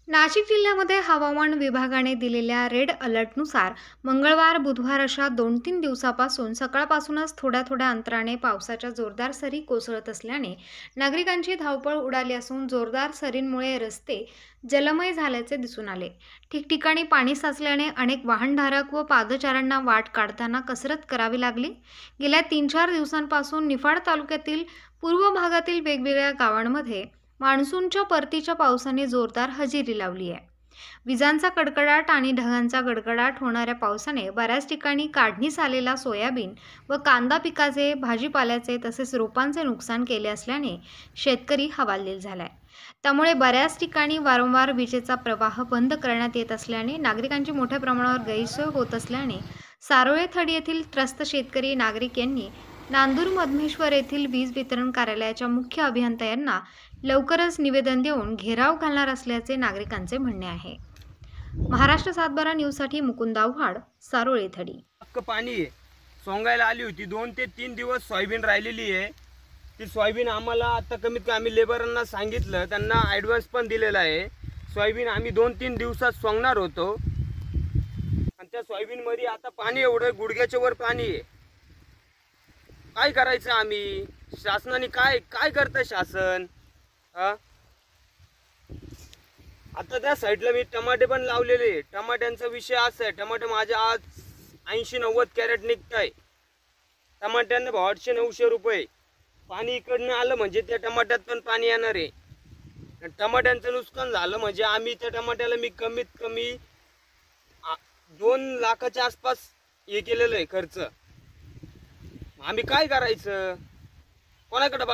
नाशिक जिल्ह्यामध्ये हवामान विभागाने दिलेल्या रेड अलर्टनुसार मंगळवार, बुधवार अशा 2-3 दिवसापासून सकाळपासूनच थोड्या थोड्या अंतराने पावसाच्या जोरदार सरी कोसळत असल्याने नागरिकांची धावपळ उडाली असून जोरदार सरींमुळे रस्ते जलमय झाल्याचे दिसून आले. ठिकठिकाणी पाणी साचल्याने अनेक वाहनधारक व पादचाऱ्यांना वाट काढताना कसरत करावी लागली. गेल्या 3-4 दिवसांपासून निफाड तालुक्यातील पूर्व भागातील वेगवेगळ्या गावांमध्ये मान्सूनच्या परतीच्या पावसाने जोरदार हजेरी लावली आहे. विजांचा कडकडाट आणि ढगांचा गडगडाट होणाऱ्या पावसाने बऱ्याच ठिकाणी काढणीस आलेला सोयाबीन व कांदा पिकाचे, भाजीपाल्याचे तसेच रोपांचे नुकसान केले असल्याने शेतकरी हवालदिल झालाय. त्यामुळे बऱ्याच ठिकाणी वारंवार विजेचा प्रवाह बंद करण्यात येत असल्याने नागरिकांची मोठ्या प्रमाणावर गैरसोय होत असल्याने सारोळे थडी येथील त्रस्त शेतकरी नागरिक यांनी नांदूर मधमेश्वर येथील वीज वितरण कार्यालयाच्या मुख्य अभियंता यांना लवकरच निवेदन देऊन घेराव घालणार असल्याचे नागरिकांचे म्हणणे आहे. महाराष्ट्र 7/12 न्यूजसाठी मुकुंद आव्हाड, सारोळे थडी. पाणी आहे, सोंगायला आली होती. 2 ते 3 दिवस सोयाबीन राहिलेली आहे. ती सोयाबीन आम्हाला आता कमीत कमी आम्ही लेबरांना सांगितलं, त्यांना ॲडव्हान्स पण दिलेला आहे. सोयाबीन आम्ही 2-3 दिवसात सोंगणार होतो आणि त्या सोयाबीनमध्ये आता पाणी एवढं गुडघ्याच्या वर पाणी आहे. काय करायचं आम्ही? शासनाने काय काय करतं शासन? आता त्या साईडला मी टमाटे पण लावलेले. टमाट्यांचा विषय असा आहे, टमाटे माझे आज 80-90 कॅरेट निघत आहे. टमाट्यांना भाव 800-900 रुपये. पाणी इकडनं आलं म्हणजे त्या टमाट्यात पण पाणी येणार आहे. टमाट्यांचं नुकसान झालं म्हणजे आम्ही त्या टमाट्याला मी कमीत कमी 2 लाखाच्या आसपास हे केलेलं आहे खर्च. आम्ही काय करायचं? कोणाकडे